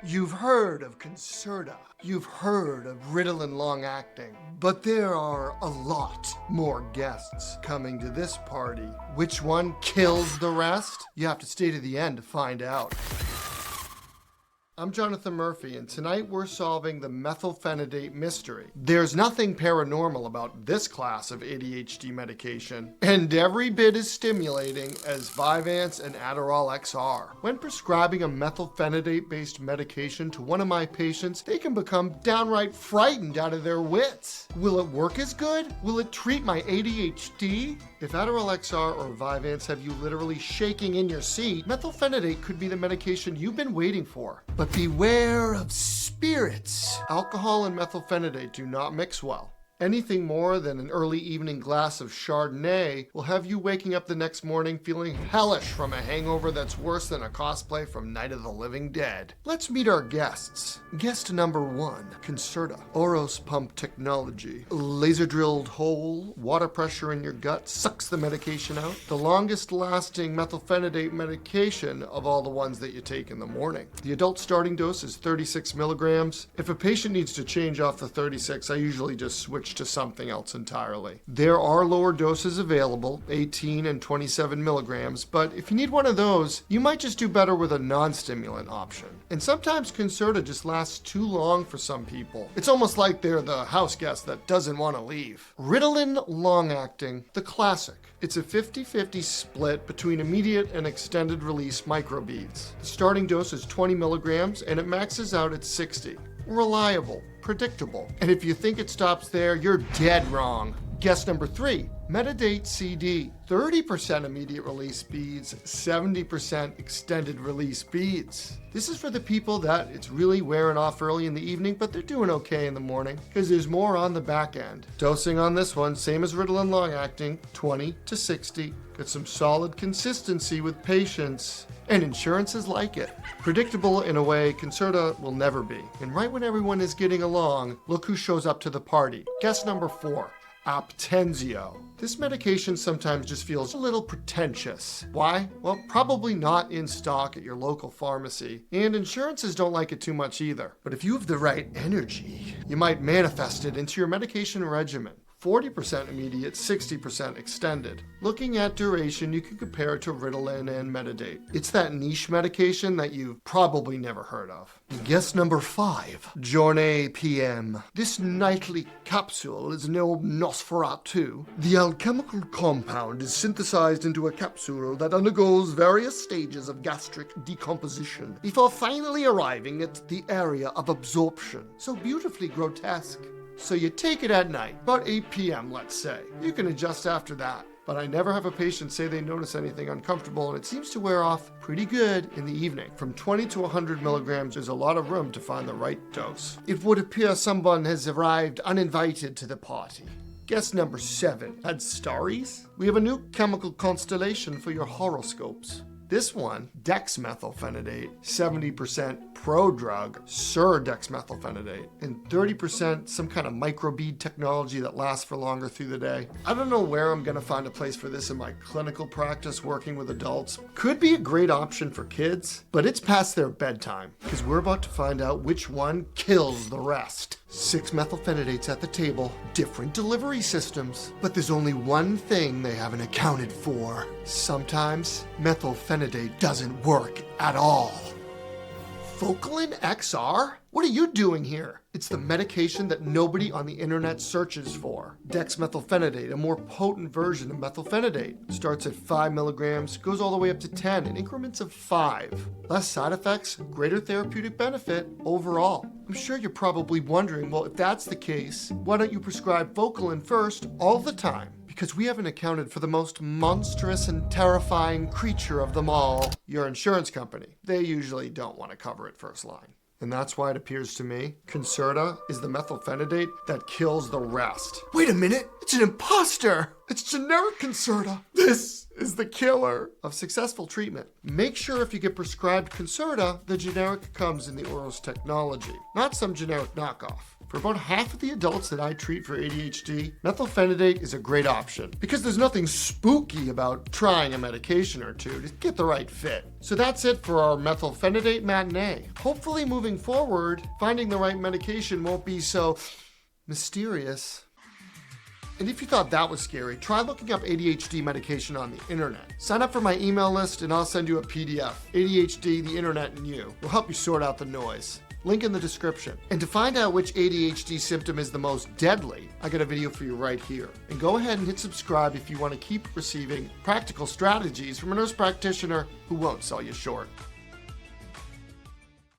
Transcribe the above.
You've heard of Concerta. You've heard of Ritalin long-acting. But there are a lot more guests coming to this party. Which one kills the rest? You have to stay to the end to find out. I'm Jonathan Murphy, and tonight we're solving the methylphenidate mystery. There's nothing paranormal about this class of ADHD medication, and every bit as stimulating as Vyvanse and Adderall XR. When prescribing a methylphenidate-based medication to one of my patients, they can become downright frightened out of their wits. Will it work as good? Will it treat my ADHD? If Adderall XR or Vyvanse have you literally shaking in your seat, methylphenidate could be the medication you've been waiting for. But beware of spirits. Alcohol and methylphenidate do not mix well. Anything more than an early evening glass of Chardonnay will have you waking up the next morning feeling hellish from a hangover that's worse than a cosplay from Night of the Living Dead. Let's meet our guests. Guest number 1, Concerta. OROS pump technology. Laser drilled hole, water pressure in your gut, sucks the medication out. The longest lasting methylphenidate medication of all the ones that you take in the morning. The adult starting dose is 36 milligrams. If a patient needs to change off the 36, I usually just switch to something else entirely. There are lower doses available, 18 and 27 milligrams, but if you need one of those, you might just do better with a non-stimulant option. And sometimes Concerta just lasts too long for some people. It's almost like they're the house guest that doesn't want to leave. Ritalin long-acting, the classic. It's a 50-50 split between immediate and extended release microbeads. The starting dose is 20 milligrams and it maxes out at 60. Reliable, predictable. And if you think it stops there, you're dead wrong. Guess number 3, Metadate CD. 30% immediate release beads, 70% extended release beads. This is for the people that it's really wearing off early in the evening, but they're doing okay in the morning, because there's more on the back end. Dosing on this one, same as Ritalin long-acting, 20 to 60. Got some solid consistency with patients, and insurances like it. Predictable in a way Concerta will never be. And right when everyone is getting along, look who shows up to the party. Guess number 4. Aptensio. This medication sometimes just feels a little pretentious. Why? Well, probably not in stock at your local pharmacy, and insurances don't like it too much either. But if you have the right energy, you might manifest it into your medication regimen. 40% immediate, 60% extended. Looking at duration, you can compare it to Ritalin and Metadate. It's that niche medication that you've probably never heard of. Guess number 5, Jornay PM. This nightly capsule is no Nosferatu. The alchemical compound is synthesized into a capsule that undergoes various stages of gastric decomposition before finally arriving at the area of absorption. So beautifully grotesque. So you take it at night, about 8 p.m. let's say. You can adjust after that. But I never have a patient say they notice anything uncomfortable, and it seems to wear off pretty good in the evening. From 20 to 100 milligrams, there's a lot of room to find the right dose. It would appear someone has arrived uninvited to the party. Guess number 7, Adstaryz. We have a new chemical constellation for your horoscopes. This one, dexmethylphenidate, 70% prodrug, dexmethylphenidate, and 30% some kind of microbead technology that lasts for longer through the day. I don't know where I'm gonna find a place for this in my clinical practice working with adults. Could be a great option for kids, but it's past their bedtime, because we're about to find out which one kills the rest. 6 methylphenidates at the table, different delivery systems, but there's only one thing they haven't accounted for. Sometimes methylphenidate doesn't work at all. Focalin XR? What are you doing here? It's the medication that nobody on the internet searches for. Dexmethylphenidate, a more potent version of methylphenidate. Starts at 5 milligrams, goes all the way up to 10 in increments of 5. Less side effects, greater therapeutic benefit overall. I'm sure you're probably wondering, well, if that's the case, why don't you prescribe Focalin first all the time? Because we haven't accounted for the most monstrous and terrifying creature of them all, your insurance company. They usually don't want to cover it first line. And that's why it appears to me, Concerta is the methylphenidate that kills the rest. Wait a minute, it's an impostor! It's generic Concerta. This is the killer of successful treatment. Make sure if you get prescribed Concerta, the generic comes in the OROS technology, not some generic knockoff. For about half of the adults that I treat for ADHD, methylphenidate is a great option because there's nothing spooky about trying a medication or two to get the right fit. So that's it for our methylphenidate matinee. Hopefully moving forward, finding the right medication won't be so mysterious. And if you thought that was scary, try looking up ADHD medication on the internet. Sign up for my email list and I'll send you a PDF. ADHD, the internet, and you. Will help you sort out the noise. Link in the description. And to find out which ADHD symptom is the most deadly, I got a video for you right here. And go ahead and hit subscribe if you want to keep receiving practical strategies from a nurse practitioner who won't sell you short.